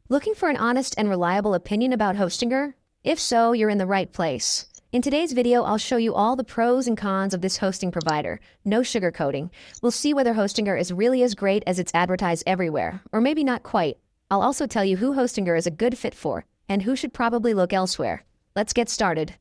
Looking for an honest and reliable opinion about Hostinger? If so, you're in the right place. In today's video, I'll show you all the pros and cons of this hosting provider. No sugarcoating. We'll see whether Hostinger is really as great as it's advertised everywhere, or maybe not quite. I'll also tell you who Hostinger is a good fit for, and who should probably look elsewhere. Let's get started.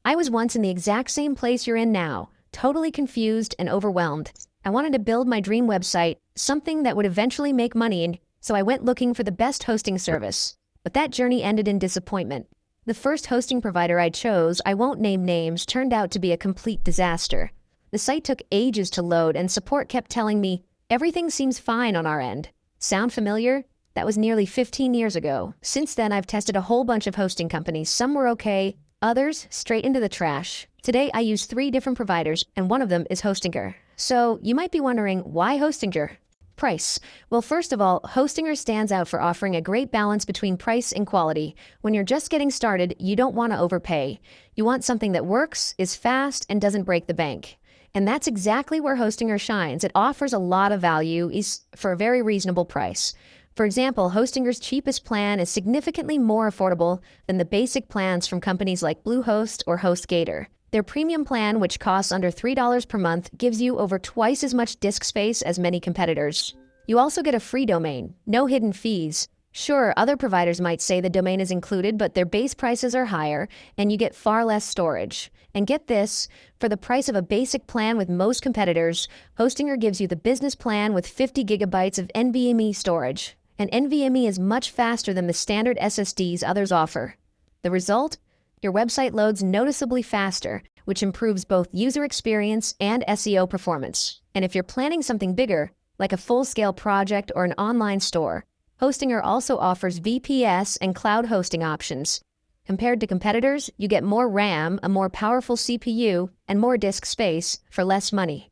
I was once in the exact same place you're in now, totally confused and overwhelmed. I wanted to build my dream website, something that would eventually make money, and so I went looking for the best hosting service. But that journey ended in disappointment. The first hosting provider I chose, I won't name names, turned out to be a complete disaster. The site took ages to load, and support kept telling me, "Everything seems fine on our end." Sound familiar? That was nearly 15 years ago. Since then, I've tested a whole bunch of hosting companies. Some were okay, others straight into the trash. Today, I use 3 different providers, and one of them is Hostinger. So, you might be wondering, why Hostinger? Price. Well, first of all, Hostinger stands out for offering a great balance between price and quality. When you're just getting started, you don't want to overpay. You want something that works, is fast, and doesn't break the bank. And that's exactly where Hostinger shines. It offers a lot of value for a very reasonable price. For example, Hostinger's cheapest plan is significantly more affordable than the basic plans from companies like Bluehost or HostGator. Their premium plan, which costs under $3 per month, gives you over twice as much disk space as many competitors. You also get a free domain, no hidden fees. Sure, other providers might say the domain is included, but their base prices are higher, and you get far less storage. And get this, for the price of a basic plan with most competitors, Hostinger gives you the business plan with 50 gigabytes of NVMe storage. And NVMe is much faster than the standard SSDs others offer. The result? Your website loads noticeably faster, which improves both user experience and SEO performance. And if you're planning something bigger, like a full-scale project or an online store, Hostinger also offers VPS and cloud hosting options. Compared to competitors, you get more RAM, a more powerful CPU, and more disk space for less money.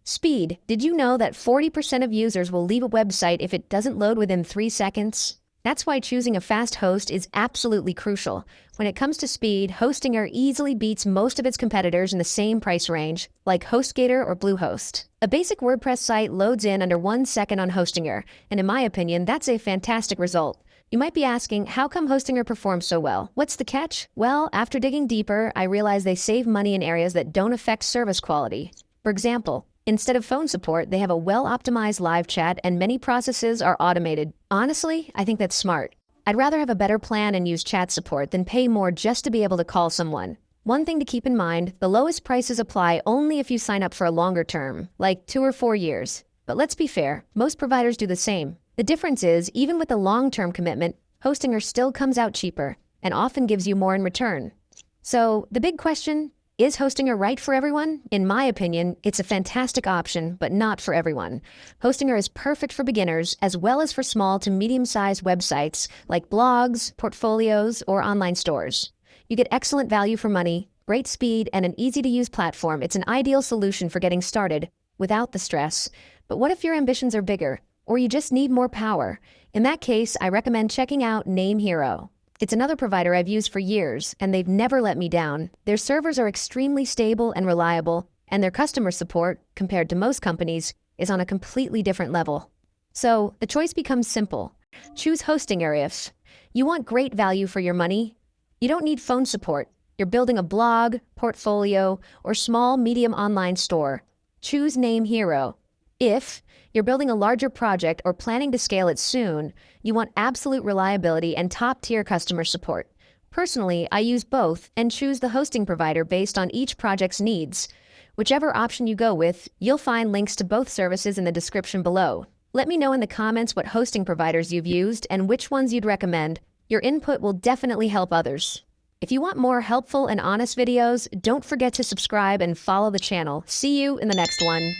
Speed. Did you know that 40% of users will leave a website if it doesn't load within 3 seconds? That's why choosing a fast host is absolutely crucial. When it comes to speed, Hostinger easily beats most of its competitors in the same price range, like HostGator or Bluehost. A basic WordPress site loads in under 1 second on Hostinger, and in my opinion, that's a fantastic result. You might be asking, how come Hostinger performs so well? What's the catch? Well, after digging deeper, I realized they save money in areas that don't affect service quality. For example, instead of phone support, they have a well-optimized live chat, and many processes are automated. Honestly, I think that's smart. I'd rather have a better plan and use chat support than pay more just to be able to call someone. One thing to keep in mind, the lowest prices apply only if you sign up for a longer term, like 2 or 4 years. But let's be fair, most providers do the same. The difference is, even with a long-term commitment, Hostinger still comes out cheaper and often gives you more in return. So, the big question, is Hostinger right for everyone? In my opinion, it's a fantastic option, but not for everyone. Hostinger is perfect for beginners, as well as for small to medium-sized websites like blogs, portfolios, or online stores. You get excellent value for money, great speed, and an easy-to-use platform. It's an ideal solution for getting started without the stress. But what if your ambitions are bigger, or you just need more power? In that case, I recommend checking out NameHero. It's another provider I've used for years, and they've never let me down. Their servers are extremely stable and reliable, and their customer support, compared to most companies, is on a completely different level. So, the choice becomes simple. Choose Hostinger if you want great value for your money. You don't need phone support. You're building a blog, portfolio, or small, medium online store. Choose NameHero. If you're building a larger project or planning to scale it soon, you want absolute reliability and top-tier customer support. Personally, I use both and choose the hosting provider based on each project's needs. Whichever option you go with, you'll find links to both services in the description below. Let me know in the comments what hosting providers you've used and which ones you'd recommend. Your input will definitely help others. If you want more helpful and honest videos, don't forget to subscribe and follow the channel. See you in the next one.